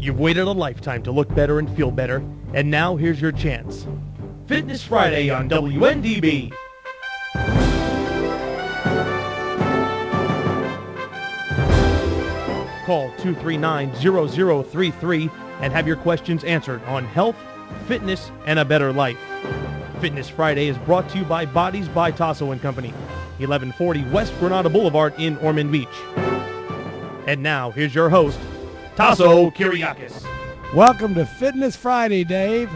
You've waited a lifetime to look better and feel better, and now here's your chance. Fitness Friday on WNDB. Call 239-0033 and have your questions answered on health, fitness, and a better life. Fitness Friday is brought to you by Bodez by Tasso & Company, 1140 West Granada Boulevard in Ormond Beach. And now, here's your host, Tasso Kyriakis. Welcome to Fitness Friday, Dave,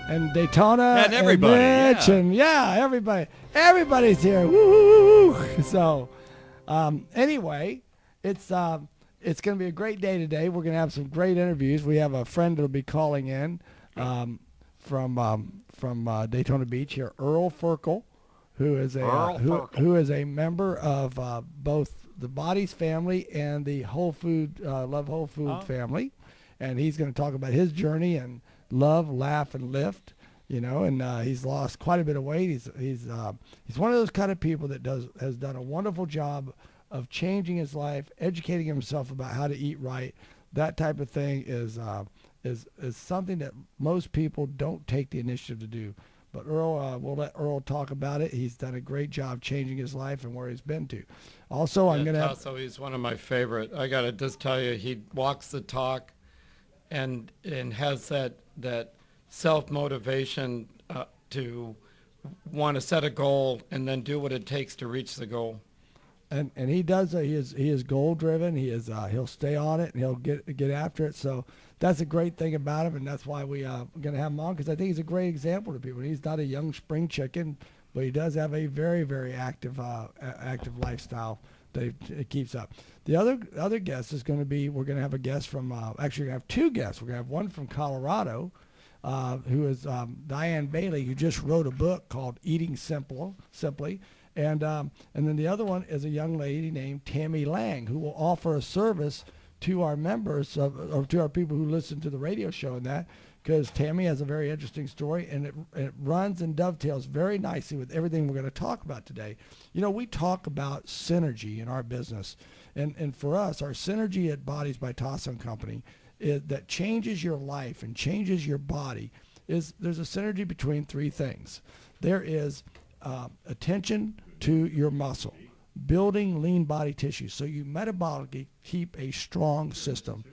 and Daytona, and everybody, and Mitch, and everybody. Everybody's here. Woo! So, anyway, it's going to be a great day today. We're going to have some great interviews. We have a friend that'll be calling in from Daytona Beach here, Earl Ferkel, who is a member of both the Bodez family and the Love Whole Food family, and he's going to talk about his journey and love, laugh, and lift. And he's lost quite a bit of weight. He's one of those kind of people that has done a wonderful job of changing his life, educating himself about how to eat right. That type of thing is something that most people don't take the initiative to do. But Earl, we'll let Earl talk about it. He's done a great job changing his life and where he's been to. Also, I'm going to also, he's one of my favorite. I got to just tell you, he walks the talk and has that self-motivation to want to set a goal and then do what it takes to reach the goal. And he does. He is goal driven. He'll stay on it and he'll get after it. So that's a great thing about him, and that's why we're going to have him on, because I think he's a great example to people. He's not a young spring chicken, but he does have a very, very active lifestyle that he keeps up. The other guest is going to be, we're going to have a guest from, actually we're going to have two guests. We're going to have one from Colorado, who is Diane Bailey, who just wrote a book called Eating Simply. And then the other one is a young lady named Tammy Lang, who will offer a service to our members, or to our people who listen to the radio show, and that, because Tammy has a very interesting story, and it runs and dovetails very nicely with everything we're going to talk about today. We talk about synergy in our business, and for us, our synergy at Bodez by Tasso & Company that changes your life and changes your body there's a synergy between three things. There is attention to your muscle, building lean body tissue so you metabolically keep a strong system.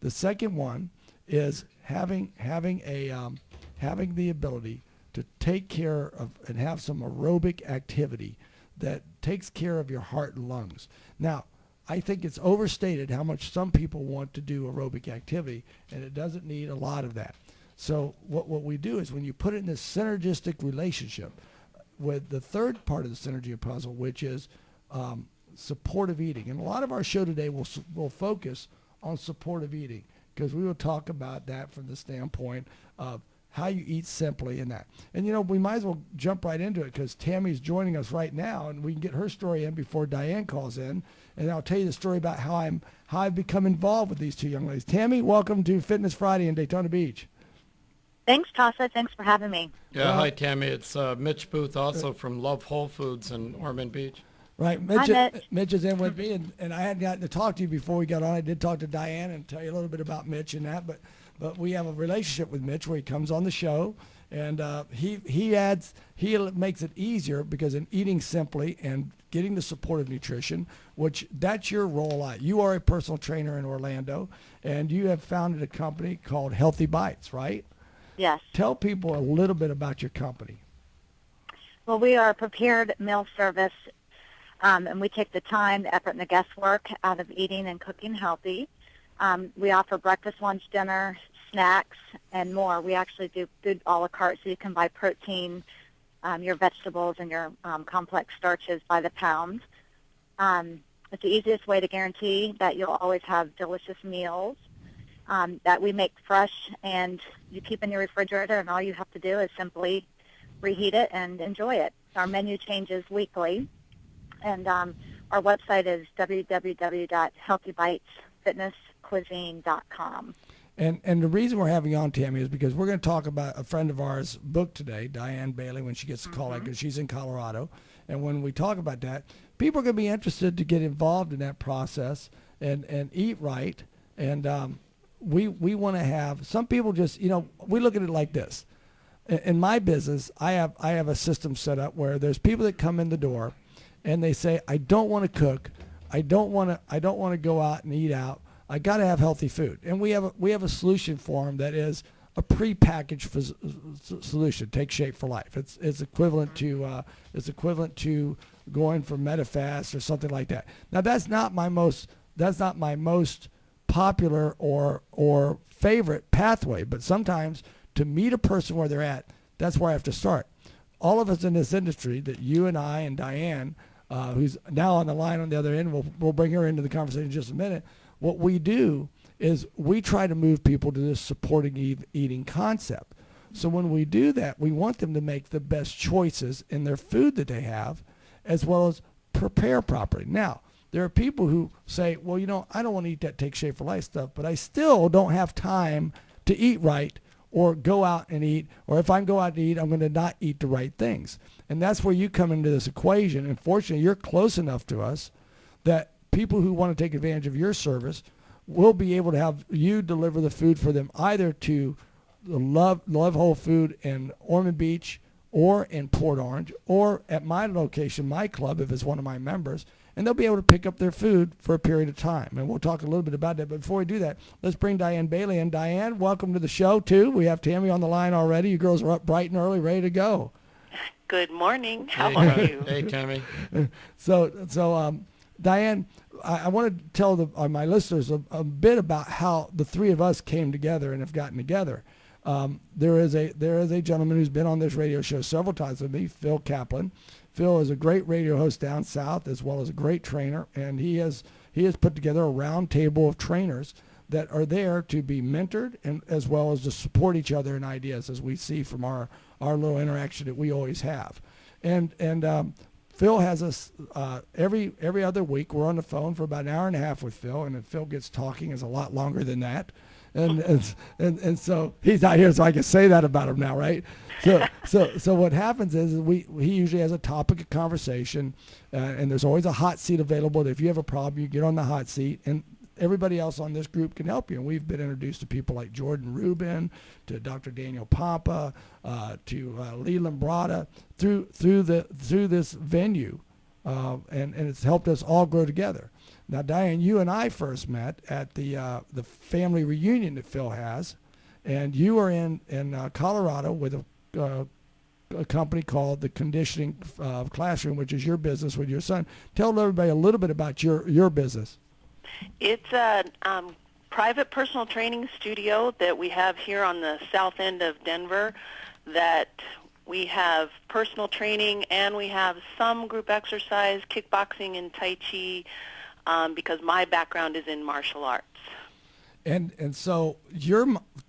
The second one is having the ability to take care of and have some aerobic activity that takes care of your heart and lungs. Now, I think it's overstated how much some people want to do aerobic activity, and it doesn't need a lot of that. So what we do is, when you put it in this synergistic relationship with the third part of the synergy puzzle, which is supportive eating. And a lot of our show today will focus on supportive eating, because we will talk about that from the standpoint of how you eat simply and that. And, we might as well jump right into it, because Tammy's joining us right now, and we can get her story in before Diane calls in. And I'll tell you the story about how I've become involved with these two young ladies. Tammy, welcome to Fitness Friday in Daytona Beach. Thanks, Tasha. Thanks for having me. Yeah, hi, Tammy. It's Mitch Booth, also from Love Whole Foods in Ormond Beach. Right. Mitch is in with me, and I hadn't gotten to talk to you before we got on. I did talk to Diane and tell you a little bit about Mitch and that, but we have a relationship with Mitch where he comes on the show, and he makes it easier, because in eating simply and getting the supportive nutrition, which that's your role. You are a personal trainer in Orlando, and you have founded a company called Healthy Bites, right? Yes. Tell people a little bit about your company. Well, we are a prepared meal service, and we take the time, the effort, and the guesswork out of eating and cooking healthy. We offer breakfast, lunch, dinner, snacks, and more. We actually do food a la carte, so you can buy protein, your vegetables, and your complex starches by the pound. It's the easiest way to guarantee that you'll always have delicious meals that we make fresh and you keep in your refrigerator, and all you have to do is simply reheat it and enjoy it. Our menu changes weekly, and our website is www.healthybitesfitnesscuisine.com. And the reason we're having you on, Tammy, is because we're going to talk about a friend of ours' book today, Diane Bailey, when she gets the call, because she's in Colorado. And when we talk about that, people are going to be interested to get involved in that process and eat right. And we want to have, some people just, we look at it like this. In my business, I have a system set up where there's people that come in the door and they say, I don't want to cook. I don't want to go out and eat out. I got to have healthy food. And we have a solution for them that is a prepackaged solution. Take Shape for Life. It's equivalent to going for MetaFast or something like that. Now that's not my most popular or favorite pathway, but sometimes to meet a person where they're at, that's where I have to start. All of us in this industry, that you and I and Diane, who's now on the line on the other end, we'll bring her into the conversation in just a minute. What we do is we try to move people to this supporting eating concept. So when we do that, we want them to make the best choices in their food that they have, as well as prepare properly. Now, there are people who say, well, I don't want to eat that Take Shape for Life stuff, but I still don't have time to eat right or go out and eat, or if I go out to eat, I'm going to not eat the right things. And that's where you come into this equation. And fortunately, you're close enough to us that people who want to take advantage of your service will be able to have you deliver the food for them, either to the Love Whole Food in Ormond Beach or in Port Orange, or at my location, my club, if it's one of my members, and they'll be able to pick up their food for a period of time. And we'll talk a little bit about that. But before we do that, let's bring Diane Bailey in. Diane, welcome to the show, too. We have Tammy on the line already. You girls are up bright and early, ready to go. Good morning. How are you? Hey, Tammy. So Diane, I want to tell my listeners a bit about how the three of us came together and have gotten together. There is a gentleman who's been on this radio show several times with me, Phil Kaplan. Phil is a great radio host down south, as well as a great trainer, and he has put together a round table of trainers that are there to be mentored and as well as to support each other in ideas, as we see from our little interaction that we always have. And Phil has us every other week. We're on the phone for about an hour and a half with Phil, and if Phil gets talking, it's a lot longer than that. And so he's not here, so I can say that about him now, right? So what happens is he usually has a topic of conversation, and there's always a hot seat available. If you have a problem, you get on the hot seat, and everybody else on this group can help you. And we've been introduced to people like Jordan Rubin, to Dr. Daniel Papa, to Leland Brada through this venue, and it's helped us all grow together. Now, Diane, you and I first met at the family reunion that Phil has, and you are in Colorado with a company called the Conditioning Classroom, which is your business with your son. Tell everybody a little bit about your business. It's a private personal training studio that we have here on the south end of Denver, that we have personal training and we have some group exercise, kickboxing and Tai Chi, because my background is in martial arts. And so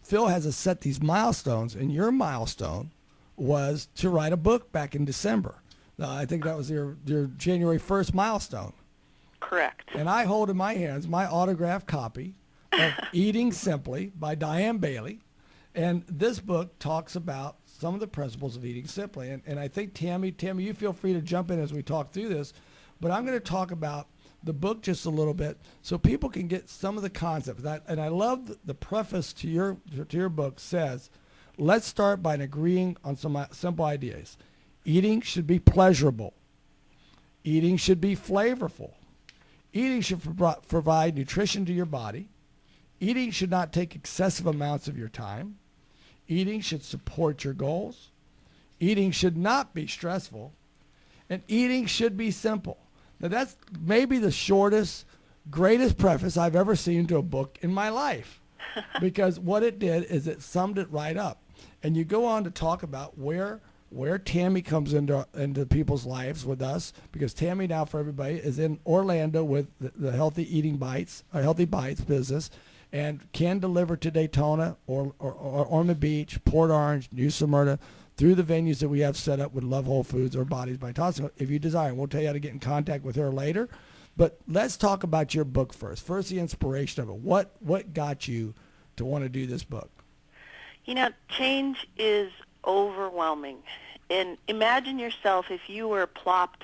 Phil has us set these milestones, and your milestone was to write a book back in December. I think that was your January 1st milestone. Correct. And I hold in my hands my autographed copy of Eating Simply by Diane Bailey. And this book talks about some of the principles of eating simply. And I think, Tammy, you feel free to jump in as we talk through this. But I'm going to talk about the book just a little bit so people can get some of the concepts. And I love the preface to your book says, let's start by agreeing on some simple ideas. Eating should be pleasurable. Eating should be flavorful. Eating should provide nutrition to your body. Eating should not take excessive amounts of your time. Eating should support your goals. Eating should not be stressful. And eating should be simple. Now that's maybe the shortest, greatest preface I've ever seen to a book in my life. Because what it did is it summed it right up. And you go on to talk about where Tammy comes into people's lives with us, because Tammy now, for everybody, is in Orlando with the Healthy Bites business, and can deliver to Daytona or Ormond Beach, Port Orange, New Smyrna, through the venues that we have set up with Love Whole Foods or Bodez by Tossing, if you desire. We'll tell you how to get in contact with her later. But let's talk about your book first. First, the inspiration of it. What got you to want to do this book? Change is overwhelming. And imagine yourself if you were plopped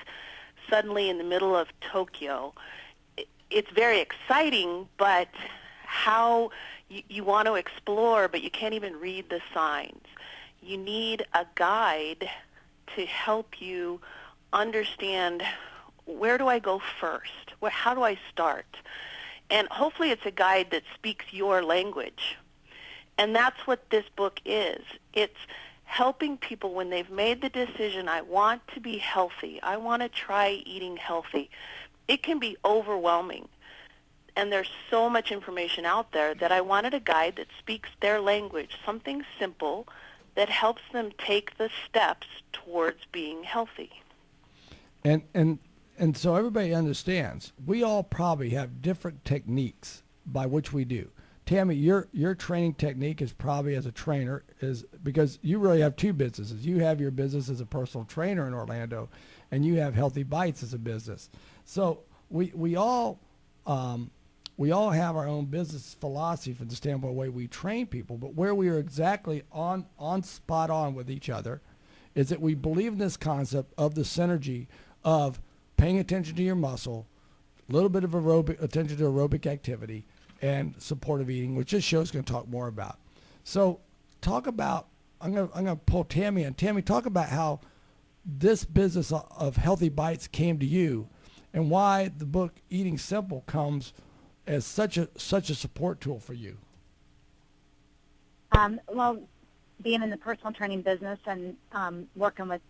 suddenly in the middle of Tokyo. It's very exciting, but how you want to explore, but you can't even read the signs. You need a guide to help you understand, where do I go first? How do I start? And hopefully it's a guide that speaks your language. And that's what this book is. It's helping people when they've made the decision, I want to be healthy, I want to try eating healthy. It can be overwhelming. And there's so much information out there that I wanted a guide that speaks their language, something simple that helps them take the steps towards being healthy. And so everybody understands, we all probably have different techniques by which we do. Tammy, your training technique is probably, as a trainer, is because you really have two businesses. You have your business as a personal trainer in Orlando, and you have Healthy Bites as a business. So we all have our own business philosophy from the standpoint of the way we train people, but where we are exactly on spot on with each other is that we believe in this concept of the synergy of paying attention to your muscle, a little bit of attention to aerobic activity, and supportive eating, which this show is going to talk more about. So talk about, I'm going to pull Tammy in. Tammy, talk about how this business of Healthy Bites came to you and why the book Eating Simple comes as such a support tool for you. Well, being in the personal training business and working with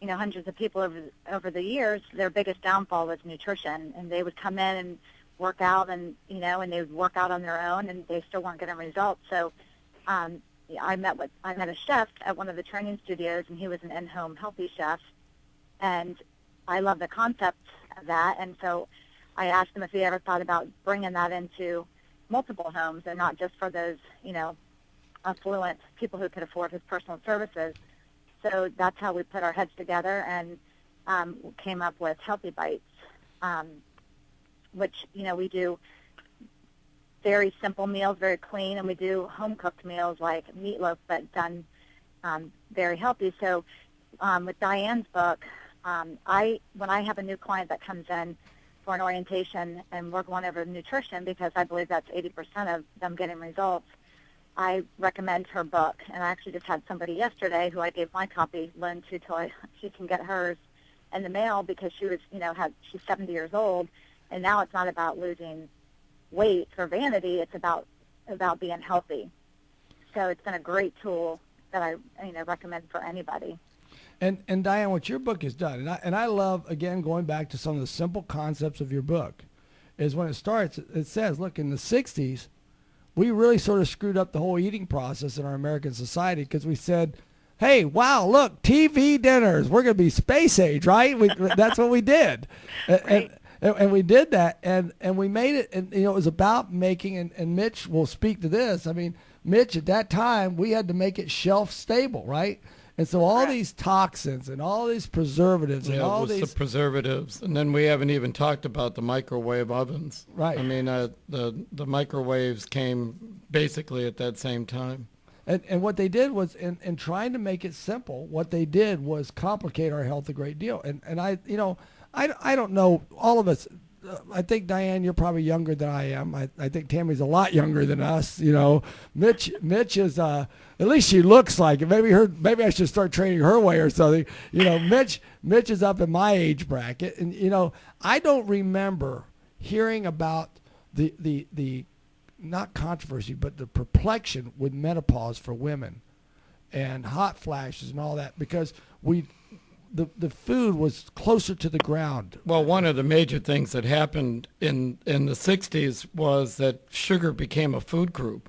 hundreds of people over the years, their biggest downfall was nutrition, and they would come in and work out, and and they would work out on their own, and they still weren't getting results. So I met a chef at one of the training studios, and he was an in-home healthy chef, and I love the concept of that. And so I asked him if he ever thought about bringing that into multiple homes and not just for those affluent people who could afford his personal services. So that's how we put our heads together and came up with Healthy Bites, which, we do very simple meals, very clean, and we do home-cooked meals like meatloaf, but done very healthy. So with Diane's book, when I have a new client that comes in for an orientation and we're going over nutrition, because I believe that's 80% of them getting results, I recommend her book. And I actually just had somebody yesterday who I gave my copy loaned to till she can get hers in the mail, because she was, she's 70 years old, and now it's not about losing weight for vanity. It's about being healthy. So it's been a great tool that I recommend for anybody. And Diane, what your book has done, and I love, again, going back to some of the simple concepts of your book, is when it starts, it says, look, in the 60s, we really sort of screwed up the whole eating process in our American society, because we said, hey, wow, look, TV dinners, we're going to be space age, right? That's what we did. Right. And we did that, and we made it, and it was about making, and Mitch will speak to this. I mean, Mitch, at that time, we had to make it shelf stable, right? And so all these toxins and all these preservatives and all these... the preservatives. And then we haven't even talked about the microwave ovens. Right. I mean, the microwaves came basically at that same time. And what they did was, in trying to make it simple, what they did was complicate our health a great deal. And I don't know, all of us, I think, Diane, you're probably younger than I am. I think Tammy's a lot younger than us. Mitch is, at least she looks like it. Maybe I should start training her way or something. Mitch is up in my age bracket. And, I don't remember hearing about the not controversy, but the perplexion with menopause for women and hot flashes and all that, because the food was closer to the ground. Well, one of the major things that happened in the 60s was that sugar became a food group.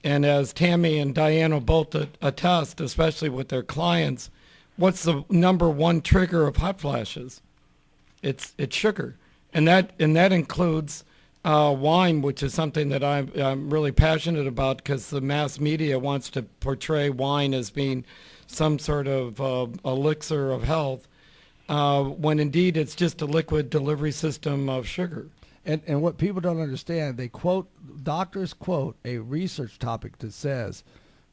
And as Tammy and Diana both attest, especially with their clients, what's the number one trigger of hot flashes? It's sugar. And that includes wine, which is something that I'm really passionate about, because the mass media wants to portray wine as being some sort of elixir of health, when indeed it's just a liquid delivery system of sugar. And what people don't understand, doctors quote a research topic that says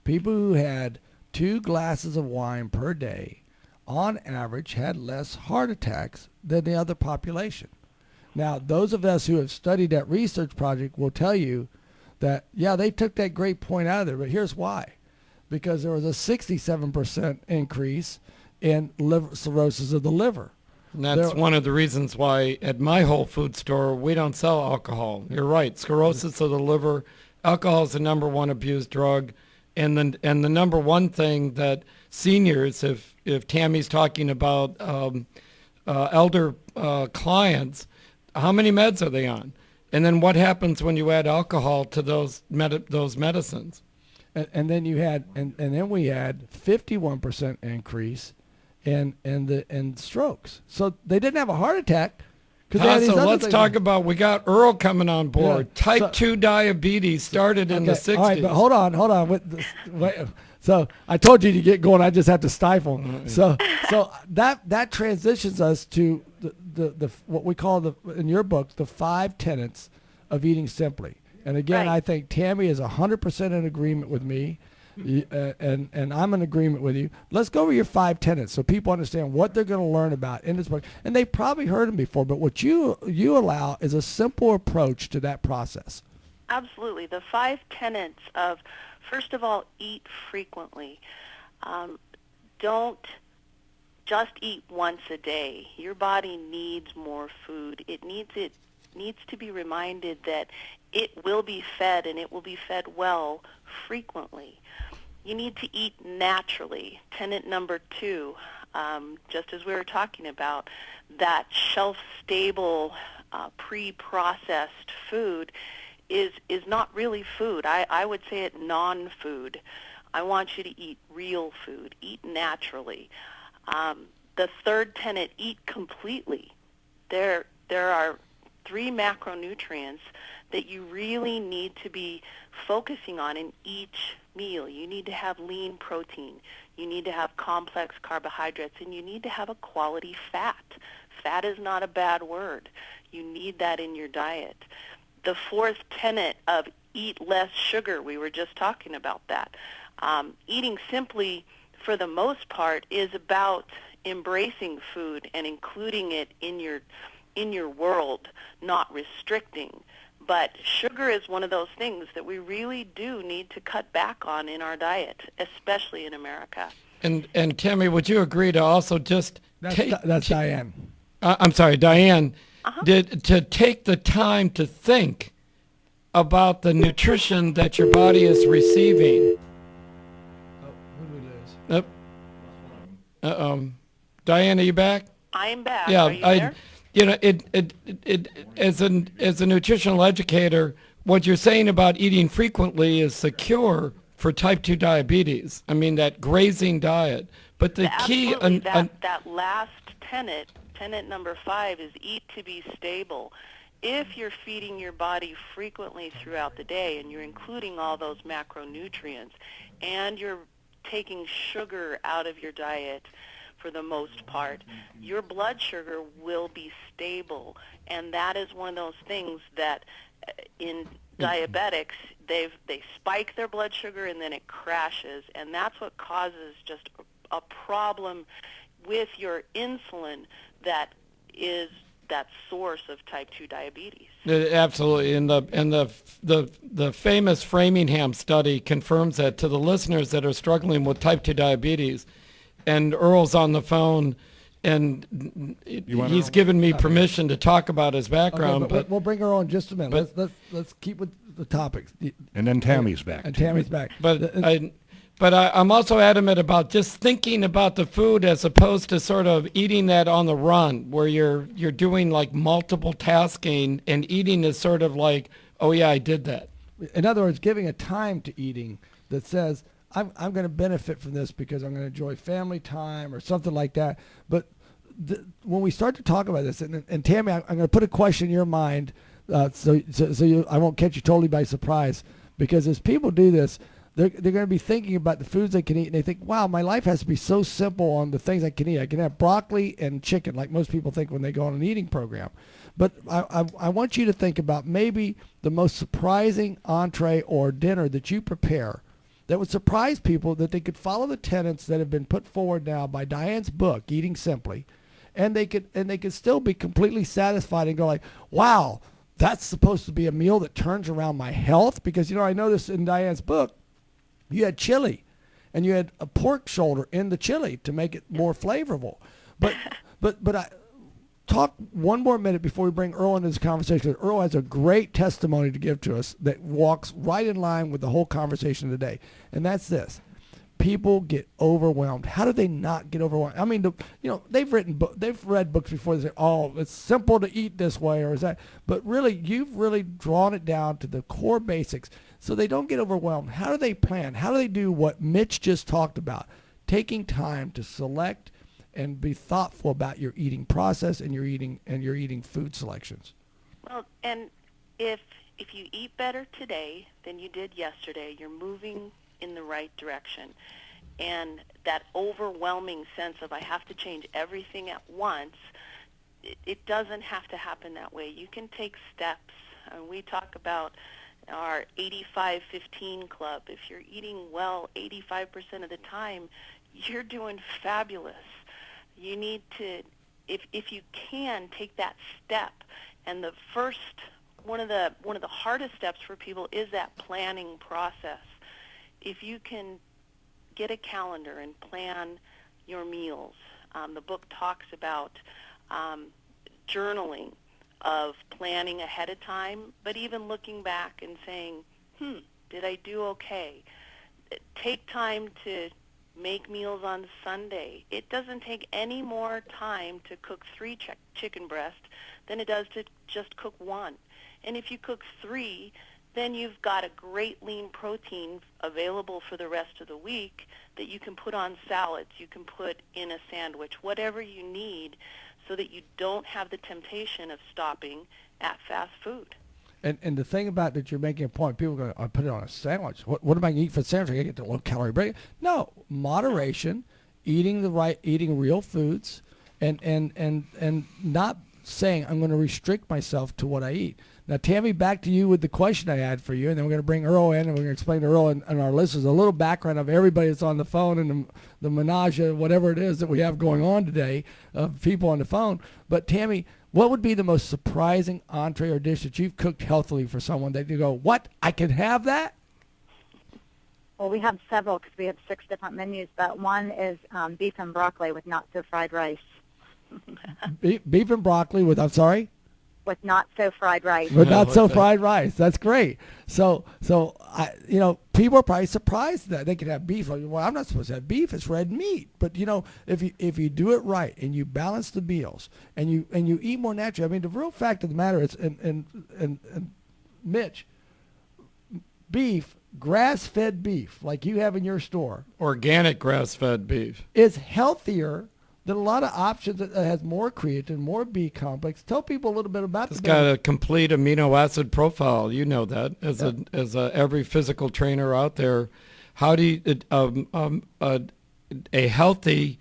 people who had 2 glasses of wine per day on average had less heart attacks than the other population. Now, those of us who have studied that research project will tell you that, yeah, they took that great point out of there, but here's why. Because there was a 67% increase in liver cirrhosis of the liver. And that's one of the reasons why at my Whole Food store we don't sell alcohol. You're right. Cirrhosis of the liver, alcohol is the number one abused drug, and the number one thing that seniors, if Tammy's talking about elder clients, how many meds are they on? And then what happens when you add alcohol to those medicines? And then you had, and then we had 51% increase in strokes. So they didn't have a heart attack. So let's talk about, we got Earl coming on board. Yeah. Type 2 diabetes started in the 60s. All right, but hold on. Wait, so I told you to get going. I just have to stifle. Mm-hmm. So that transitions us to the what we call in your book the 5 tenets of eating simply. And again, Right. I think Tammy is 100% in agreement with me, and I'm in agreement with you. Let's go over your 5 tenets so people understand what they're going to learn about in this book. And they've probably heard them before, but what you allow is a simple approach to that process. Absolutely. The 5 tenets of, first of all, eat frequently. Don't just eat once a day. Your body needs more food. It needs to be reminded that it will be fed, and it will be fed well frequently. You need to eat naturally. Tenet number 2, just as we were talking about, that shelf-stable, pre-processed food is not really food. I would say it non-food. I want you to eat real food. Eat naturally. The third tenet, eat completely. There are 3 macronutrients that you really need to be focusing on in each meal. You need to have lean protein. You need to have complex carbohydrates, and you need to have a quality fat. Fat is not a bad word. You need that in your diet. The 4th tenet of eat less sugar, we were just talking about that. Eating simply, for the most part, is about embracing food and including it in your world, not restricting. But sugar is one of those things that we really do need to cut back on in our diet, especially in America. And Tammy, would you agree to also just That's Diane. I'm sorry, Diane, Uh-huh. to take the time to think about the nutrition that your body is receiving. Who did we lose? Diane, are you back? I'm back. Yeah, Are you there? you know, it as a nutritional educator, what you're saying about eating frequently is the cure for type 2 diabetes. I mean, that grazing diet. But the key, Absolutely. That last tenet number 5, is eat to be stable. If you're feeding your body frequently throughout the day and you're including all those macronutrients and you're taking sugar out of your diet for the most part, your blood sugar will be stable. And that is one of those things that in diabetics, they spike their blood sugar and then it crashes. And that's what causes just a problem with your insulin that is that source of type 2 diabetes. Absolutely, and the famous Framingham study confirms that to the listeners that are struggling with type 2 diabetes. And Earl's on the phone, and he's given me permission to talk about his background. Okay, but we'll bring her on in just a minute. Let's keep with the topics. And then Tammy's back. And Tammy's back. But I'm also adamant about just thinking about the food as opposed to sort of eating that on the run, where you're doing like multiple tasking, and eating is sort of like, oh yeah, I did that. In other words, giving a time to eating that says, I'm going to benefit from this because I'm going to enjoy family time or something like that. But when we start to talk about this, and Tammy, I'm going to put a question in your mind so I won't catch you totally by surprise, because as people do this, they're going to be thinking about the foods they can eat, and they think, wow, my life has to be so simple on the things I can eat. I can have broccoli and chicken, like most people think when they go on an eating program. But I want you to think about maybe the most surprising entree or dinner that you prepare that would surprise people, that they could follow the tenets that have been put forward now by Diane's book, Eating Simply, and they could still be completely satisfied and go like, wow, that's supposed to be a meal that turns around my health? Because, I noticed in Diane's book, you had chili and you had a pork shoulder in the chili to make it more flavorful. But I talk one more minute before we bring Earl into this conversation. Earl has a great testimony to give to us that walks right in line with the whole conversation today. And that's this. People get overwhelmed. How do they not get overwhelmed? I mean, they've read books before. They say, "Oh, it's simple to eat this way," or is that? But really, you've really drawn it down to the core basics, so they don't get overwhelmed. How do they plan? How do they do what Mitch just talked about? Taking time to select and be thoughtful about your eating process and your eating food selections. Well, and if you eat better today than you did yesterday, you're moving in the right direction. And that overwhelming sense of I have to change everything at once, it doesn't have to happen that way. You can take steps. We talk about our 85-15 club. If you're eating well 85% of the time, you're doing fabulous. You need to, if you can, take that step. And the first, one of the hardest steps for people is that planning process. If you can get a calendar and plan your meals, the book talks about journaling, of planning ahead of time, but even looking back and saying, did I do okay? Take time to make meals on Sunday. It doesn't take any more time to cook 3 chicken breasts than it does to just cook 1. And if you cook 3, then you've got a great lean protein available for the rest of the week that you can put on salads, you can put in a sandwich, whatever you need, so that you don't have the temptation of stopping at fast food. And the thing about that, you're making a point, people go, I put it on a sandwich. What am I going to eat for the sandwich? I got to get the low-calorie break. No, moderation, eating real foods, and not saying I'm going to restrict myself to what I eat. Now, Tammy, back to you with the question I had for you, and then we're going to bring Earl in, and we're going to explain to Earl and our listeners a little background of everybody that's on the phone and the menage, whatever it is that we have going on today, of people on the phone. But, Tammy, what would be the most surprising entree or dish that you've cooked healthily for someone that you go, what, I can have that? Well, we have several because we have 6 different menus, but one is beef and broccoli with not-so-fried rice. Beef and broccoli with, I'm sorry? With not-so-fried rice. With not-so-fried rice. That's great. So people are probably surprised that they can have beef. Well, I'm not supposed to have beef. It's red meat. But, if you do it right and you balance the meals and you eat more naturally, I mean, the real fact of the matter is, and Mitch, beef, grass-fed beef, like you have in your store. Organic grass-fed beef. Is healthier than a lot of options that has more creatine, more B complex. Tell people a little bit about It's got a complete amino acid profile. You know that as every physical trainer out there. How do you a healthy,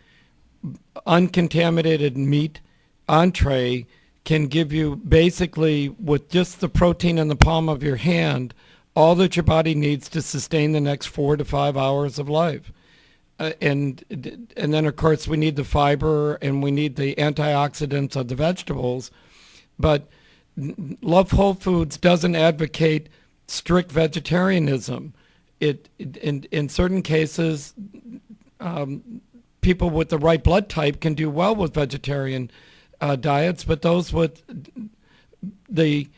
uncontaminated meat entree can give you basically with just the protein in the palm of your hand all that your body needs to sustain the next 4 to 5 hours of life. And then, of course, we need the fiber and we need the antioxidants of the vegetables. But Love Whole Foods doesn't advocate strict vegetarianism. In certain cases, people with the right blood type can do well with vegetarian diets, but those with the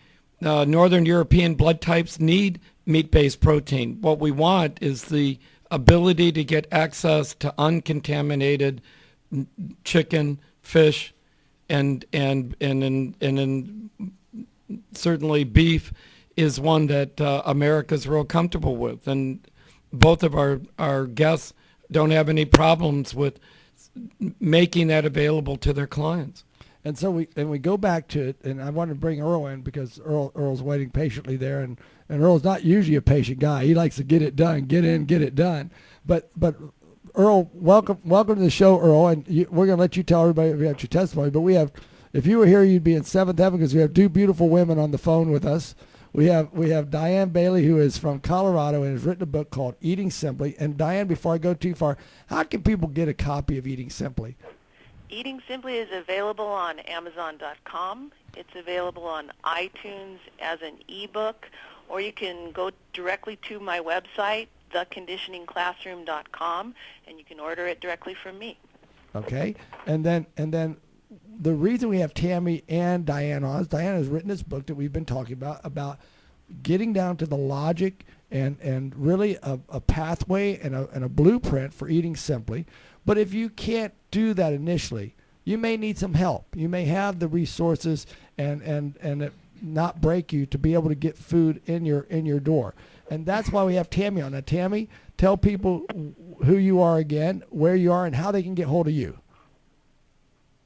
Northern European blood types need meat-based protein. What we want is the ability to get access to uncontaminated chicken, fish, and certainly beef is one that America's real comfortable with. And both of our guests don't have any problems with making that available to their clients. And so we go back to it, and I want to bring Earl in because Earl's waiting patiently there, and Earl's not usually a patient guy. He likes to get it done, get in, get it done. But Earl, welcome to the show, Earl, and we're going to let you tell everybody about your testimony. But if you were here, you'd be in seventh heaven because we have 2 beautiful women on the phone with us. We have Diane Bailey, who is from Colorado and has written a book called Eating Simply. And Diane, before I go too far, how can people get a copy of Eating Simply? Eating Simply is available on Amazon.com. It's available on iTunes as an ebook, or you can go directly to my website, theconditioningclassroom.com, and you can order it directly from me. Okay, and then the reason we have Tammy and Diane on is Diane has written this book that we've been talking about getting down to the logic and really a pathway and a blueprint for eating simply. But if you can't do that initially, you may need some help. You may have the resources and it not break you to be able to get food in your door. And that's why we have Tammy on. Now, Tammy, tell people who you are again, where you are, and how they can get hold of you.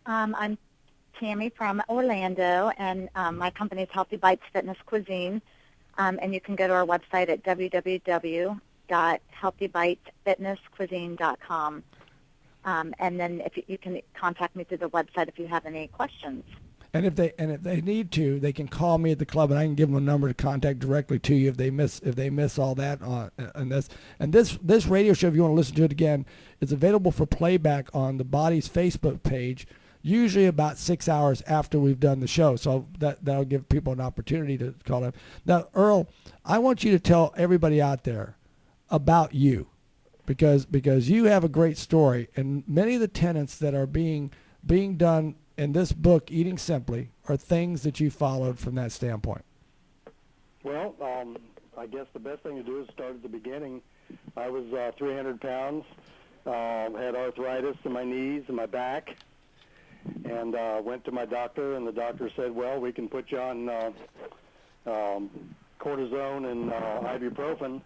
I'm Tammy from Orlando, and my company is Healthy Bites Fitness Cuisine. And you can go to our website at www.healthybitesfitnesscuisine.com. And then if you can contact me through the website if you have any questions. And if they need to, they can call me at the club, and I can give them a number to contact directly to you if they miss all that on this. And this radio show, if you want to listen to it again, is available for playback on the Bodez Facebook page, usually about 6 hours after we've done the show. So that'll give people an opportunity to call them. Now, Earl, I want you to tell everybody out there about you, because you have a great story, and many of the tenets that are being done in this book, Eating Simply, are things that you followed from that standpoint. Well, I guess the best thing to do is start at the beginning. I was 300 pounds, had arthritis in my knees and my back, and went to my doctor, and the doctor said, well, we can put you on cortisone and ibuprofen,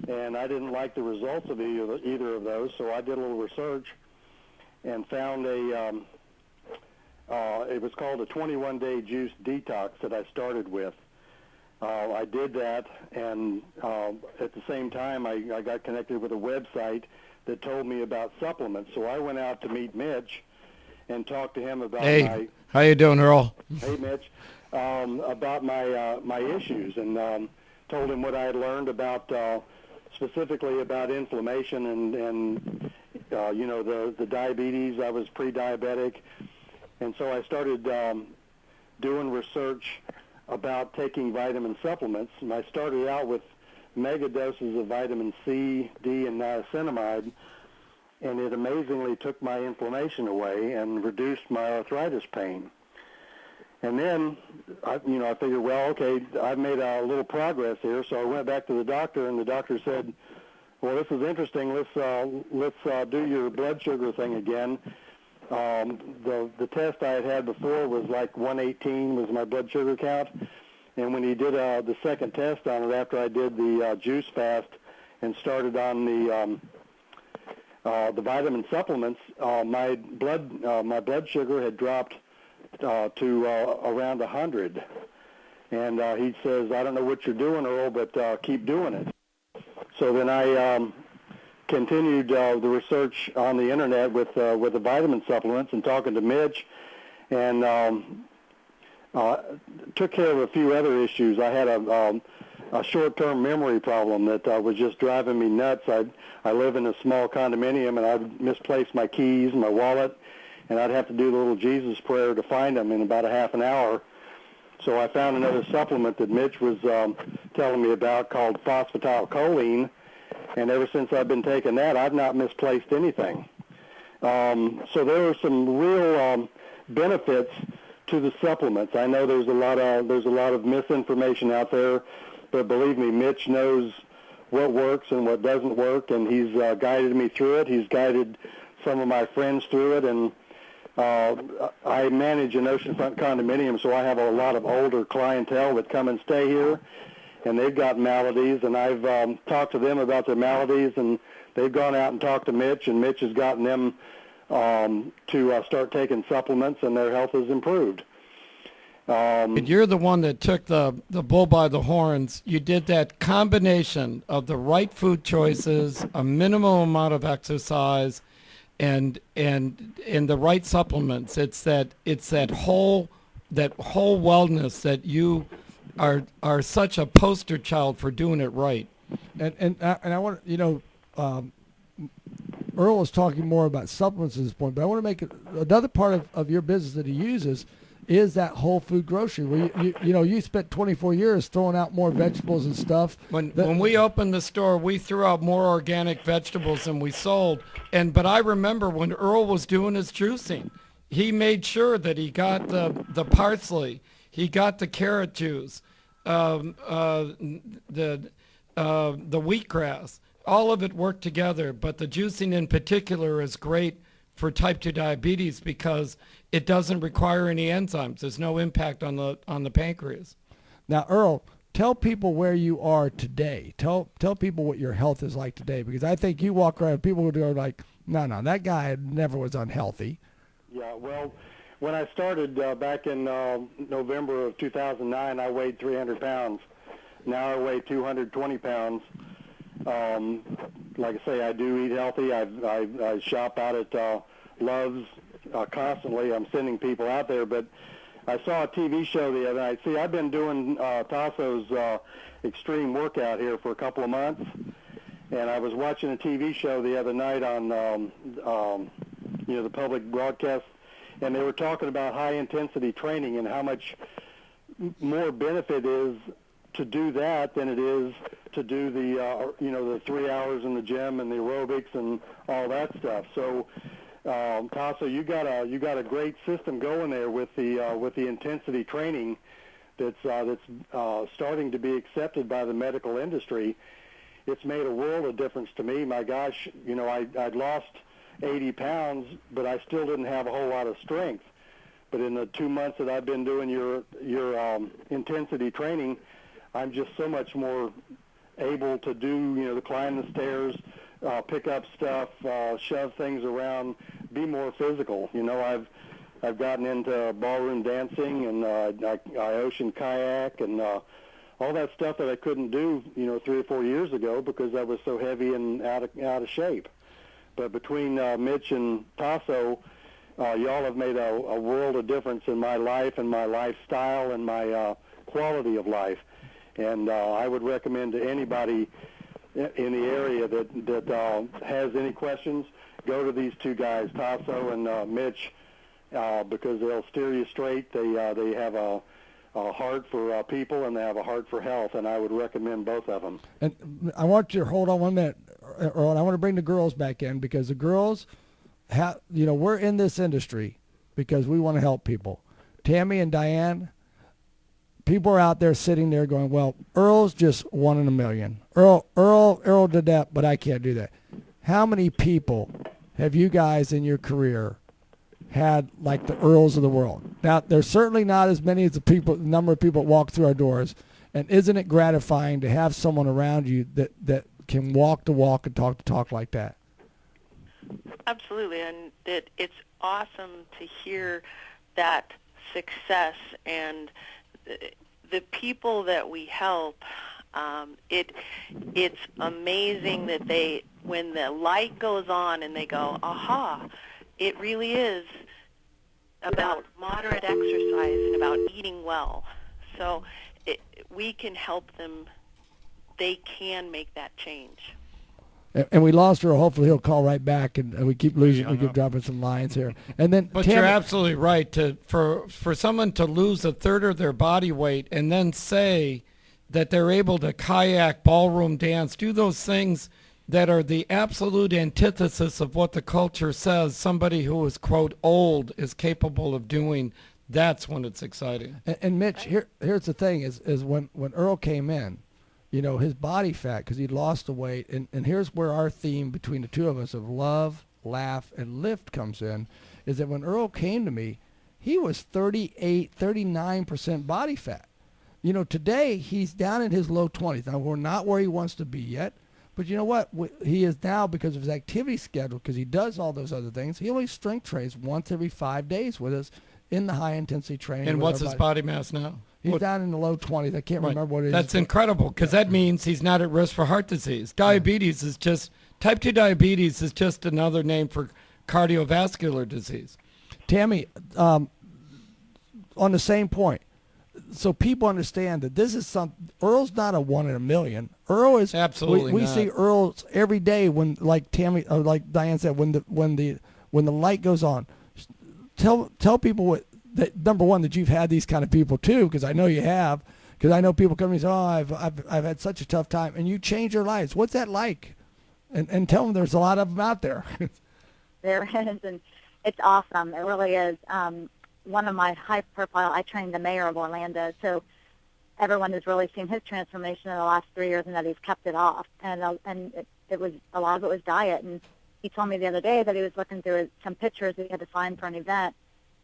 and I didn't like the results of either of those, so I did a little research and found it was called a 21-day juice detox that I started with. I did that, and at the same time, I got connected with a website that told me about supplements. So I went out to meet Mitch and talked to him about how you doing, Earl? Hey, Mitch, about my issues, and told him what I had learned about specifically about inflammation and the diabetes. I was pre-diabetic. And so I started doing research about taking vitamin supplements. And I started out with mega doses of vitamin C, D, and niacinamide, and it amazingly took my inflammation away and reduced my arthritis pain. And then, I figured, well, okay, I've made a little progress here, so I went back to the doctor, and the doctor said, well, this is interesting. Let's do your blood sugar thing again. The test I had before was like 118 was my blood sugar count, and when he did the second test on it after I did the juice fast and started on the vitamin supplements, my blood sugar had dropped to around 100, and he says, I don't know what you're doing, Earl, but keep doing it. So then I continued the research on the internet with the vitamin supplements and talking to Mitch, and took care of a few other issues. I had a short-term memory problem that was just driving me nuts. I live in a small condominium, and I'd misplace my keys and my wallet, and I'd have to do the little Jesus prayer to find them in about a half an hour. So I found another supplement that Mitch was telling me about called phosphatidylcholine, and ever since I've been taking that, I've not misplaced anything. So there are some real benefits to the supplements. I know there's a lot of misinformation out there, but believe me, Mitch knows what works and what doesn't work, and he's guided me through it. He's guided some of my friends through it, and I manage an oceanfront condominium, so I have a lot of older clientele that come and stay here, and they've got maladies, and I've talked to them about their maladies, and they've gone out and talked to Mitch, and Mitch has gotten them to start taking supplements, and their health has improved. You're the one that took the bull by the horns. You did that combination of the right food choices, a minimal amount of exercise, and the right supplements. It's that whole wellness that you are such a poster child for doing it right. And I want Earl was talking more about supplements at this point, but I want to make another part of your business that he uses is that whole food grocery where you spent 24 years throwing out more vegetables and stuff. When we opened the store, we threw out more organic vegetables than we sold. But I remember when Earl was doing his juicing, he made sure that he got the parsley, he got the carrot juice, the wheatgrass. All of it worked together, but the juicing in particular is great for type 2 diabetes because it doesn't require any enzymes. There's no impact on the pancreas. Now, Earl, tell people where you are today. Tell people what your health is like today, because I think you walk around, people would go like, no, that guy never was unhealthy. Yeah, well, when I started back in November of 2009, I weighed 300 pounds. Now I weigh 220 pounds. Like I say, I do eat healthy. I shop out at Love's constantly. I'm sending people out there, but I saw a TV show the other night. See, I've been doing Tasso's extreme workout here for a couple of months, and I was watching a TV show the other night on the public broadcast, and they were talking about high-intensity training and how much more benefit is to do that than it is to do the 3 hours in the gym and the aerobics and all that stuff. So, Tasso, you got a great system going there with the intensity training that's starting to be accepted by the medical industry. It's made a world of difference to me. My gosh, I'd lost 80 pounds, but I still didn't have a whole lot of strength. But in the 2 months that I've been doing your intensity training, I'm just so much more able to do, to climb the stairs, pick up stuff, shove things around, be more physical. I've gotten into ballroom dancing and I ocean kayak and all that stuff that I couldn't do, 3 or 4 years ago because I was so heavy and out of shape. But between Mitch and Tasso, y'all have made a world of difference in my life and my lifestyle and my quality of life. And I would recommend to anybody in the area that has any questions, go to these two guys, Tasso and Mitch, because they'll steer you straight. They have a heart for people and they have a heart for health, and I would recommend both of them. And I want you to hold on 1 minute, Earl, and I want to bring the girls back in because the girls we're in this industry because we want to help people. Tammy and Diane, people are out there sitting there going, well, Earl's just 1 in a million. Earl did that, but I can't do that. How many people have you guys in your career had like the Earls of the world? Now, there's certainly not as many as the number of people that walk through our doors. And isn't it gratifying to have someone around you that can walk the walk and talk the talk like that? Absolutely, and it's awesome to hear that success and the people that we help. It's amazing that when the light goes on and they go, aha, it really is about moderate exercise and about eating well. So we can help them. They can make that change. And we lost her. Hopefully he'll call right back, and we keep losing. We keep dropping some lines here. And then, but you're absolutely right. For someone to lose a third of their body weight and then say that they're able to kayak, ballroom dance, do those things that are the absolute antithesis of what the culture says somebody who is, quote, old is capable of doing, that's when it's exciting. And Mitch, here's the thing, is when Earl came in, his body fat, because he'd lost the weight, and here's where our theme between the two of us of love, laugh, and lift comes in, is that when Earl came to me, he was 39% body fat. Today he's down in his low 20s. Now, we're not where he wants to be yet, but you know what? He is now, because of his activity schedule, because he does all those other things, he only strength trains once every 5 days with us in the high-intensity training. And what's his body mass now? He's down in the low 20s. I can't remember what it is. That's incredible, because that means he's not at risk for heart disease. Diabetes is just, type 2 diabetes is just another name for cardiovascular disease. Tammy, on the same point, so people understand that this is Earl's not a 1 in a million. Earl is Absolutely we not. see Earls every day when, like Tammy, or like Diane said, when the light goes on. Tell people that number one, that you've had these kind of people too, because I know you have. Because I know people come and say, "Oh, I've had such a tough time," and you change their lives. What's that like? And tell them there's a lot of them out there. There is, and it's awesome. It really is. One of my high profile, I trained the mayor of Orlando, so everyone has really seen his transformation in the last 3 years, and that he's kept it off. And it was a lot of it was diet. And he told me the other day that he was looking through some pictures that he had to find for an event,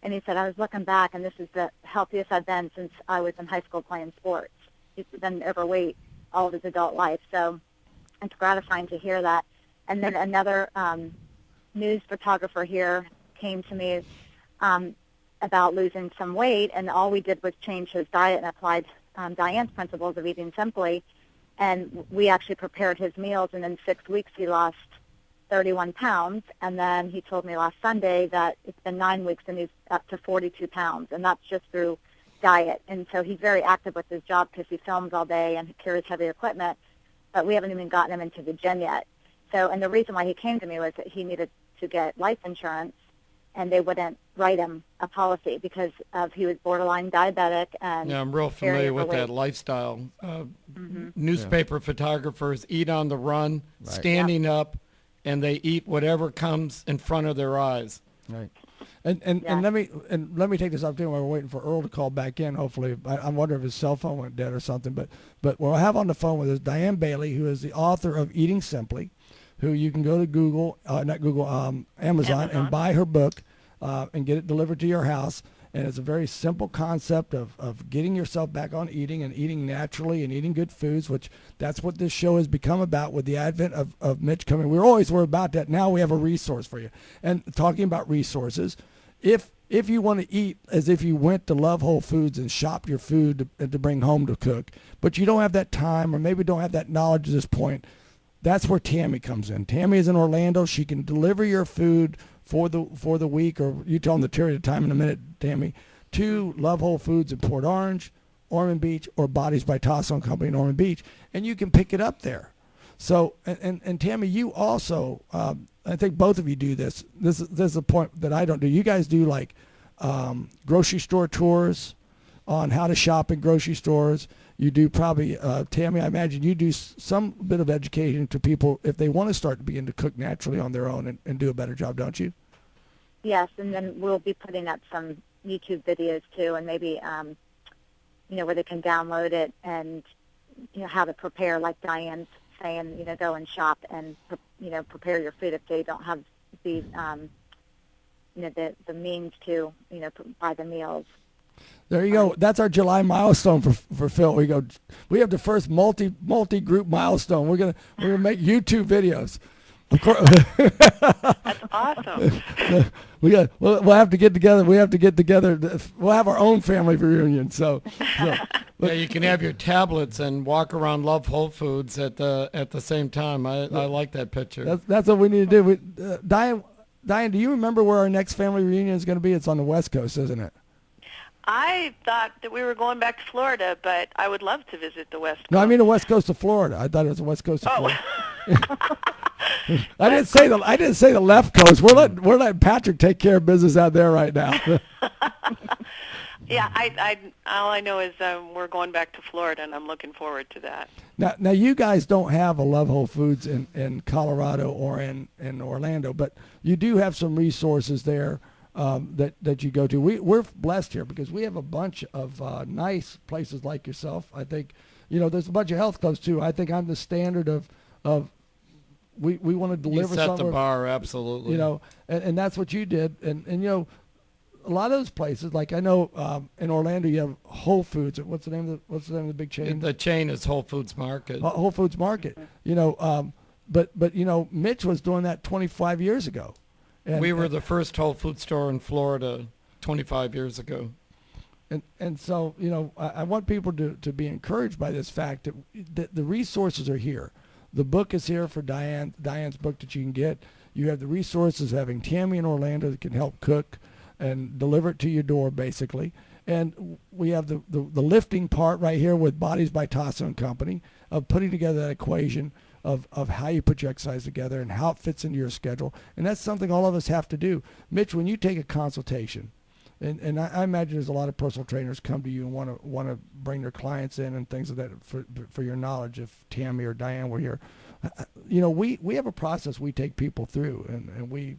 and he said, I was looking back, and this is the healthiest I've been since I was in high school playing sports. He's been overweight all of his adult life, so it's gratifying to hear that. And then another news photographer here came to me about losing some weight, and all we did was change his diet and applied Diane's principles of eating simply, and we actually prepared his meals, and in 6 weeks he lost 31 pounds, and then he told me last Sunday that it's been 9 weeks and he's up to 42 pounds, and that's just through diet. And so he's very active with his job because he films all day and carries heavy equipment, but we haven't even gotten him into the gym yet. So, and the reason why he came to me was that he needed to get life insurance, and they wouldn't write him a policy because of he was borderline diabetic. And yeah, I'm real familiar with that lifestyle. Newspaper photographers eat on the run, standing up, and they eat whatever comes in front of their eyes. Right. And let me take this opportunity while we're waiting for Earl to call back in. Hopefully, I'm wondering if his cell phone went dead or something. But we'll have on the phone with us Diane Bailey, who is the author of Eating Simply, who you can go to Amazon and buy her book and get it delivered to your house. And it's a very simple concept of getting yourself back on eating and eating naturally and eating good foods, which that's what this show has become about with the advent of Mitch coming. We were about that. Now we have a resource for you. And talking about resources, if you want to eat as if you went to Love Whole Foods and shop your food to bring home to cook, but you don't have that time or maybe don't have that knowledge at this point, that's where Tammy comes in. Tammy is in Orlando. She can deliver your food for the week, or you tell them the period of time in a minute, Tammy, to Love Whole Foods in Port Orange, Ormond Beach, or Bodez by Tasso & Company in Ormond Beach, and you can pick it up there. So, and Tammy, you also, I think both of you do this. This is a point that I don't do. You guys do like grocery store tours on how to shop in grocery stores. You do probably, Tammy, I imagine you do some bit of education to people if they want to start to begin to cook naturally on their own and do a better job, don't you? Yes, and then we'll be putting up some YouTube videos too, and maybe, where they can download it and, how to prepare, like Diane's saying, go and shop and, prepare your food if they don't have the, the means to, buy the meals. There you go. That's our July milestone for Phil. We have the first multi-group milestone. We're gonna make YouTube videos. Of course. That's awesome. We'll have to get together. We'll have our own family reunion. So yeah, you can have your tablets and walk around Love Whole Foods at the same time. I like that picture. That's what we need to do. Diane, do you remember where our next family reunion is going to be? It's on the West Coast, isn't it? I thought that we were going back to Florida, but I would love to visit the West Coast. No, I mean the West Coast of Florida. I thought it was the West Coast of Florida. I didn't say the left coast. We're letting Patrick take care of business out there right now. Yeah, all I know is we're going back to Florida, and I'm looking forward to that. Now you guys don't have a Love Whole Foods in Colorado or in Orlando, but you do have some resources there. That you go to. We're blessed here because we have a bunch of nice places like yourself. I think, there's a bunch of health clubs too. I think I'm the standard of we want to deliver you set something. The bar, absolutely. And that's what you did. And a lot of those places, like I know in Orlando you have Whole Foods. What's the name of the big chain? The chain is Whole Foods Market. Whole Foods Market. But Mitch was doing that 25 years ago. We were the first Whole Food store in Florida 25 years ago. And so, I want people to be encouraged by this fact that the resources are here. The book is here for Diane's book that you can get. You have the resources having Tammy in Orlando that can help cook and deliver it to your door, basically. And we have the lifting part right here with Bodies by Tasso and Company of putting together that equation of how you put your exercise together and how it fits into your schedule. And that's something all of us have to do. Mitch, when you take a consultation, and I imagine there's a lot of personal trainers come to you and want to bring their clients in and things like that for your knowledge, if Tammy or Diane were here. We have a process we take people through, and we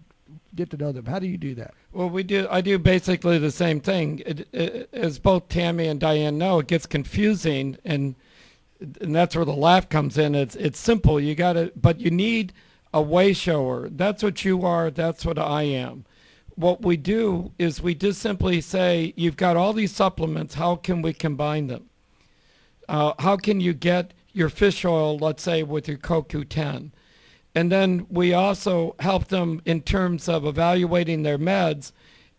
get to know them. How do you do that? Well, I do basically the same thing. As both Tammy and Diane know, it gets confusing, and that's where the laugh comes in. It's simple. But you need a way shower. That's what you are. That's what I am. What we do is we just simply say, you've got all these supplements. How can we combine them? How can you get your fish oil, let's say, with your CoQ10? And then we also help them in terms of evaluating their meds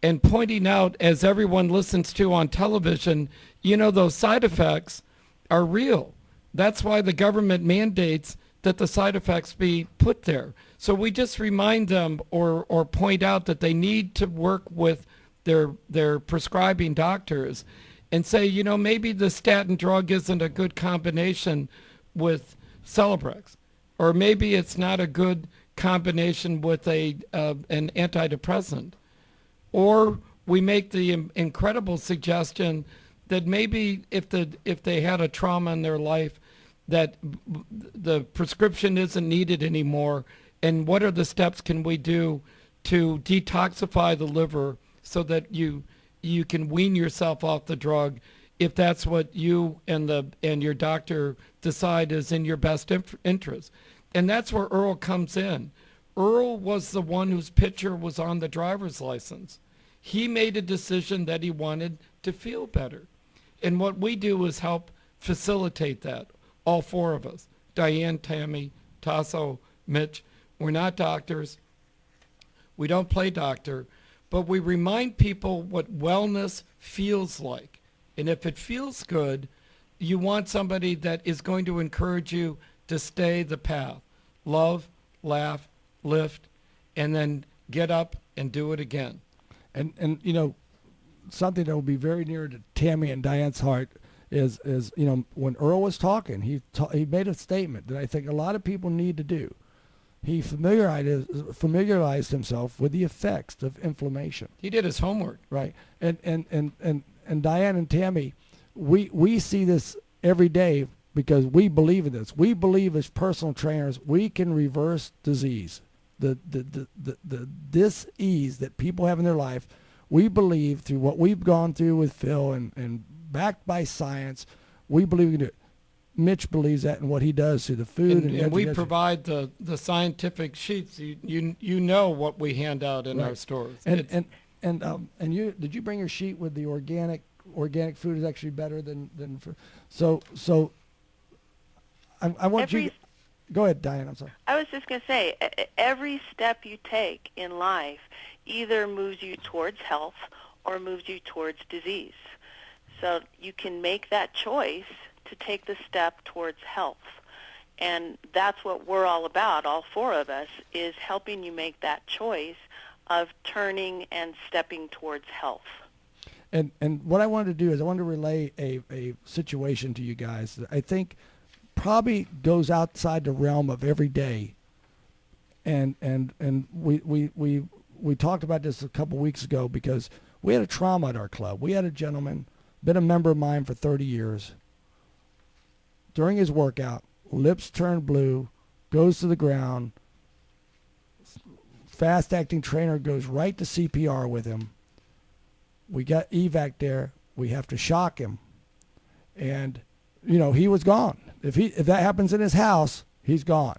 and pointing out, as everyone listens to on television, those side effects are real. That's why the government mandates that the side effects be put there. So we just remind them or point out that they need to work with their prescribing doctors and say, maybe the statin drug isn't a good combination with Celebrex, or maybe it's not a good combination with an antidepressant. Or we make the incredible suggestion that maybe if they had a trauma in their life, that the prescription isn't needed anymore, and what are the steps can we do to detoxify the liver so that you can wean yourself off the drug if that's what you and your doctor decide is in your best interest. And that's where Earl comes in. Earl was the one whose picture was on the driver's license. He made a decision that he wanted to feel better. And what we do is help facilitate that, all four of us, Diane, Tammy, Tasso, Mitch. We're not doctors. We don't play doctor, but we remind people what wellness feels like. And if it feels good, you want somebody that is going to encourage you to stay the path. Love, laugh, lift, and then get up and do it again. And something that will be very near to Tammy and Diane's heart is when Earl was talking, he made a statement that I think a lot of people need to do. He familiarized himself with the effects of inflammation. He did his homework. Right. And Diane and Tammy, we see this every day because we believe in this. We believe as personal trainers we can reverse disease. The dis-ease that people have in their life, we believe through what we've gone through with Phil and backed by science, we believe we can do it. Mitch believes that in what he does through the food. And we provide the scientific sheets. You know what we hand out in our stores. And you did you bring your sheet with the organic food is actually better than so I want you. Go ahead, Diane. I'm sorry. I was just going to say, every step you take in life either moves you towards health or moves you towards disease. So you can make that choice to take the step towards health. And that's what we're all about, all four of us, is helping you make that choice of turning and stepping towards health. And what I wanted to do is I wanted to relay a situation to you guys that I think probably goes outside the realm of every day. And we talked about this a couple weeks ago because we had a trauma at our club. We had a gentleman, been a member of mine for 30 years. During his workout, lips turned blue, goes to the ground. Fast-acting trainer goes right to CPR with him. We got evac there. We have to shock him. And, he was gone. If that happens in his house, he's gone.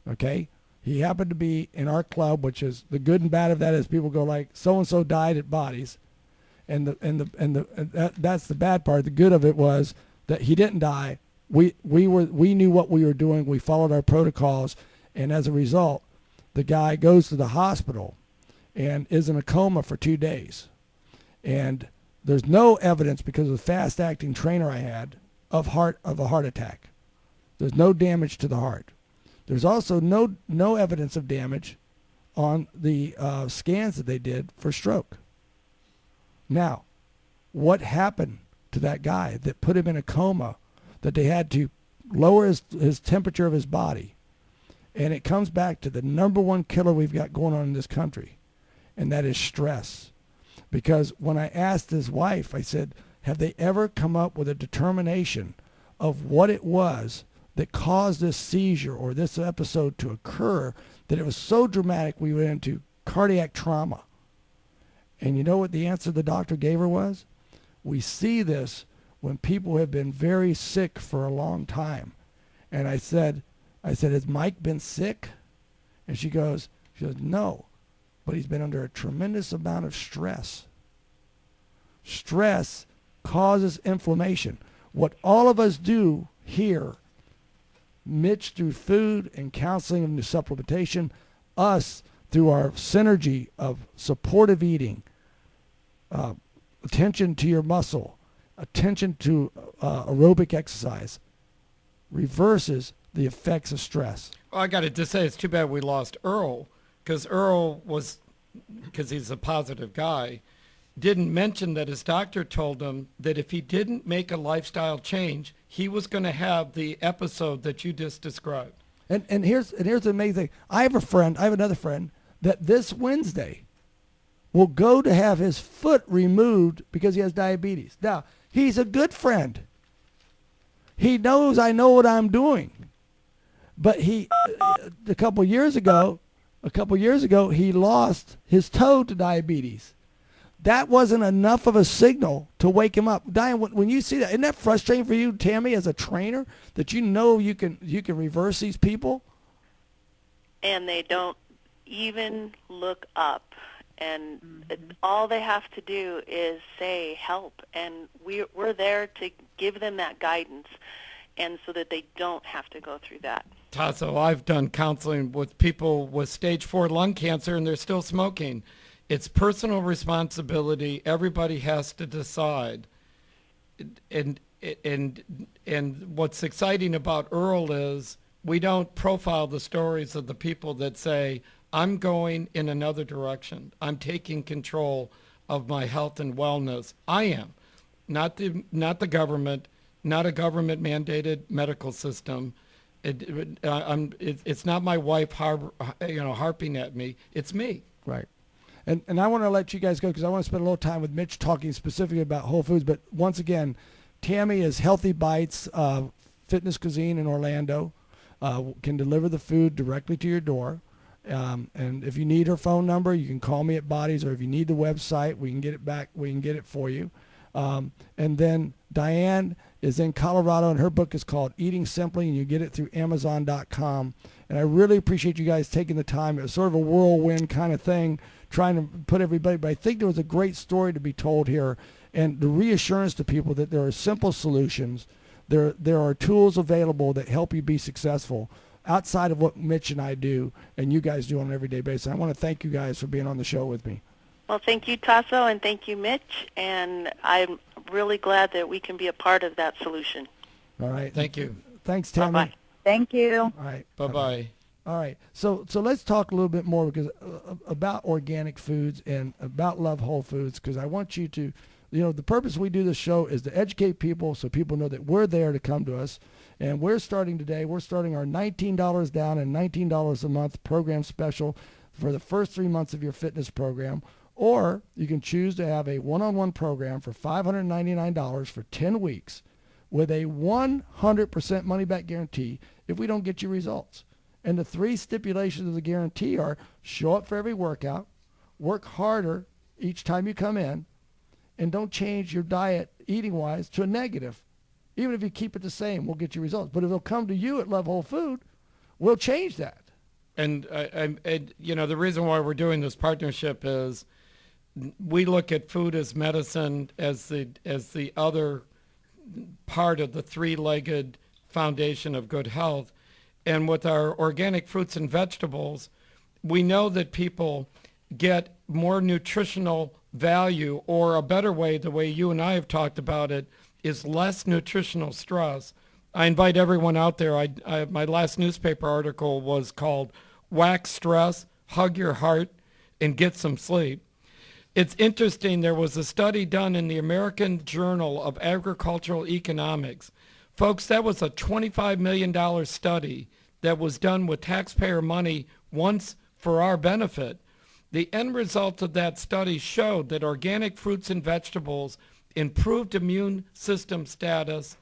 Okay? He happened to be in our club, which is the good and bad of that is people go like, so-and-so died at Bodez. And that's the bad part. The good of it was that he didn't die. We knew what we were doing. We followed our protocols. And as a result, the guy goes to the hospital and is in a coma for 2 days. And there's no evidence because of the fast-acting trainer I had of a heart attack. There's no damage to the heart. There's also no evidence of damage on the scans that they did for stroke. Now, what happened to that guy that put him in a coma, that they had to lower his temperature of his body. And it comes back to the number one killer we've got going on in this country, and that is stress. Because when I asked his wife, I said, have they ever come up with a determination of what it was that caused this seizure or this episode to occur, that it was so dramatic we went into cardiac trauma? And you know what the answer the doctor gave her was? We see this when people have been very sick for a long time. And I said, has Mike been sick? And she goes, no, but he's been under a tremendous amount of stress. Stress causes inflammation. What all of us do here, Mitch through food and counseling and supplementation, us through our synergy of supportive eating, attention to your muscle, attention to aerobic exercise, reverses the effects of stress. Well, I got to just say, it's too bad we lost Earl, because Earl was, because he's a positive guy, didn't mention that his doctor told him that if he didn't make a lifestyle change, he was going to have the episode that you just described. And here's the amazing thing. I have another friend that this Wednesday will go to have his foot removed because he has diabetes. Now, he's a good friend. He knows I know what I'm doing. But a couple years ago, he lost his toe to diabetes. That wasn't enough of a signal to wake him up. Diane, when you see that, isn't that frustrating for you, Tammy, as a trainer, that you know you can reverse these people? And they don't even look up. And all they have to do is say help. And we're there to give them that guidance, and so that they don't have to go through that. Tasso, I've done counseling with people with stage 4 lung cancer, and they're still smoking. It's personal responsibility. Everybody has to decide. And what's exciting about Earl is we don't profile the stories of the people that say, I'm going in another direction. I'm taking control of my health and wellness. I am. Not the government, not a government-mandated medical system. It's not my wife harping at me. It's me. Right. And I want to let you guys go because I want to spend a little time with Mitch talking specifically about Whole Foods. But once again, Tammy is Healthy Bites Fitness Cuisine in Orlando. Can deliver the food directly to your door. And if you need her phone number, you can call me at Bodez, or if you need the website, we can get it back. We can get it for you. And then Diane is in Colorado, and her book is called Eating Simply, and you get it through Amazon.com. And I really appreciate you guys taking the time. It was sort of a whirlwind kind of thing, trying to put everybody, but I think there was a great story to be told here, and the reassurance to people that there are simple solutions. There are tools available that help you be successful outside of what Mitch and I do and you guys do on an everyday basis. I want to thank you guys for being on the show with me. Well, thank you, Tasso, and thank you, Mitch, and I'm really glad that we can be a part of that solution. All right. Thank you. Thanks, Tammy. Bye-bye. Thank you. All right. Bye-bye. All right. So let's talk a little bit more because about organic foods and about Love Whole Foods, because I want you to, the purpose we do this show is to educate people so people know that we're there to come to us. And we're starting our $19 down and $19 a month program special for the first 3 months of your fitness program. Or you can choose to have a one-on-one program for $599 for 10 weeks with a 100% money-back guarantee if we don't get you results. And the 3 stipulations of the guarantee are show up for every workout, work harder each time you come in, and don't change your diet eating-wise to a negative. Even if you keep it the same, we'll get you results. But if it'll come to you at Love Whole Food, we'll change that. And the reason why we're doing this partnership is we look at food as medicine, as the other part of the 3-legged foundation of good health. And with our organic fruits and vegetables, we know that people get more nutritional value, or a better way, the way you and I have talked about it, is less nutritional stress. I invite everyone out there. My last newspaper article was called Whack Stress, Hug Your Heart, and Get Some Sleep. It's interesting. There was a study done in the American Journal of Agricultural Economics. Folks, that was a $25 million study that was done with taxpayer money once for our benefit. The end result of that study showed that organic fruits and vegetables improved immune system status,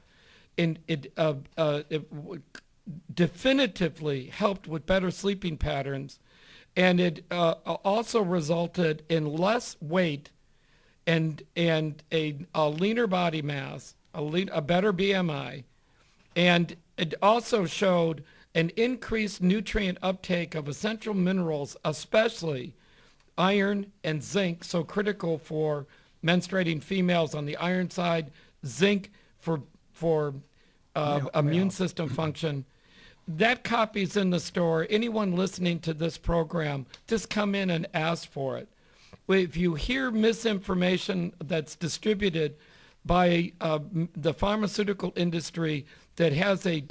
it definitively helped with better sleeping patterns, and it also resulted in less weight and a leaner body mass, a better BMI, and it also showed an increased nutrient uptake of essential minerals, especially iron and zinc, so critical for menstruating females on the iron side, zinc for immune system function. That copy's in the store. Anyone listening to this program, just come in and ask for it. If you hear misinformation that's distributed by the pharmaceutical industry that has a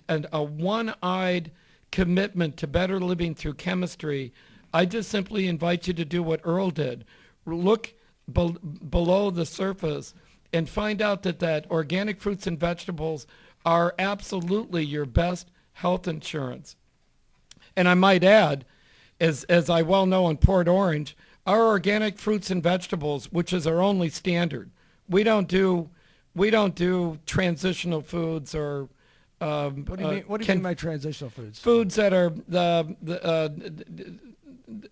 one-eyed commitment to better living through chemistry, I just simply invite you to do what Earl did. Look below the surface and find out that organic fruits and vegetables are absolutely your best health insurance. And I might add, as I well know in Port Orange, our organic fruits and vegetables, which is our only standard, we don't do transitional foods or What do you mean by transitional foods? Foods that are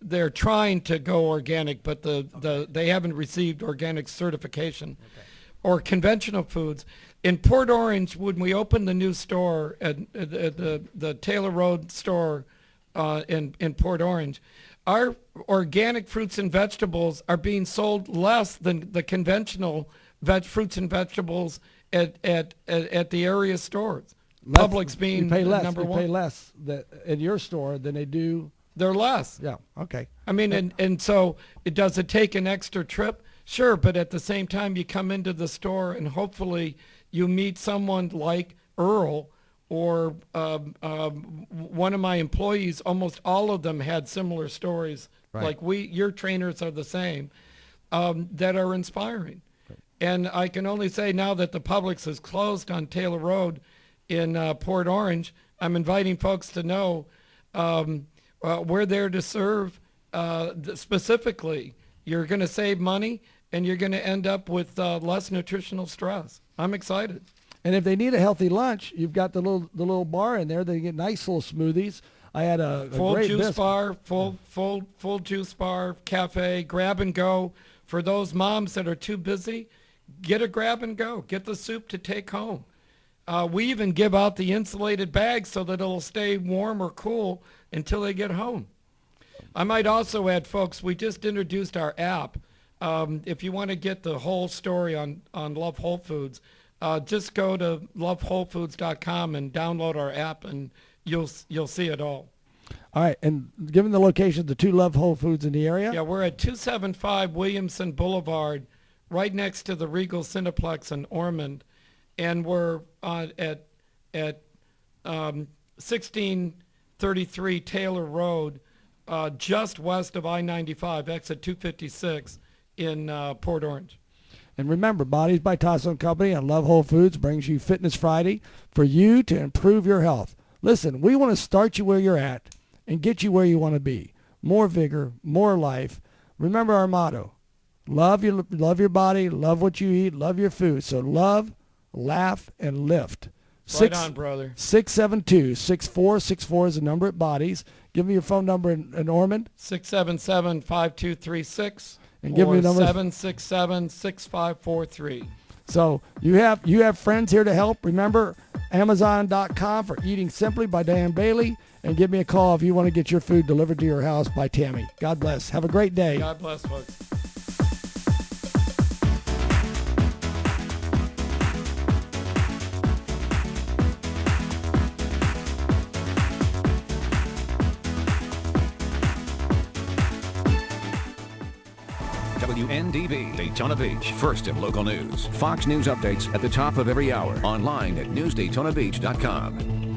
they're trying to go organic, but they haven't received organic certification. Okay. Or conventional foods. In Port Orange, when we opened the new store at the Taylor Road store in Port Orange, our organic fruits and vegetables are being sold less than the conventional fruits and vegetables at the area stores. Publix being number one. You pay less in your store than they do. They're less. Yeah. Okay. I mean, and so does it take an extra trip? Sure, but at the same time, you come into the store and hopefully you meet someone like Earl or one of my employees. Almost all of them had similar stories. Right. Like your trainers are the same, that are inspiring. Right. And I can only say now that the Publix is closed on Taylor Road in Port Orange, I'm inviting folks to know we're there to serve specifically. You're going to save money, and you're going to end up with less nutritional stress. I'm excited. And if they need a healthy lunch, you've got the little bar in there. They get nice little smoothies. I had a full great juice biscuit. bar, full juice bar, cafe, grab and go. For those moms that are too busy, get a grab and go. Get the soup to take home. We even give out the insulated bags so that it'll stay warm or cool until they get home. I might also add, folks, we just introduced our app. If you want to get the whole story on Love Whole Foods, just go to lovewholefoods.com and download our app, and you'll see it all. All right, and given the location of the two Love Whole Foods in the area? Yeah, we're at 275 Williamson Boulevard, right next to the Regal Cineplex in Ormond, and we're at 1633 Taylor Road, just west of I-95, exit 256 in Port Orange. And remember, Bodez by Tasso & Company and Love Whole Foods brings you Fitness Friday for you to improve your health. Listen, we want to start you where you're at and get you where you want to be. More vigor, more life. Remember our motto: love your body, love what you eat, love your food. So love, laugh, and lift. Right on, brother. 672-6464 is the number at Bodez. Give me your phone number in Ormond. 677-5236. And give me the number 767-6543. So you have friends here to help. Remember, Amazon.com for Eating Simply by Dan Bailey. And give me a call if you want to get your food delivered to your house by Tammy. God bless. Have a great day. God bless, folks. WNDB Daytona Beach, first in local news. Fox News updates at the top of every hour. Online at newsdaytonabeach.com.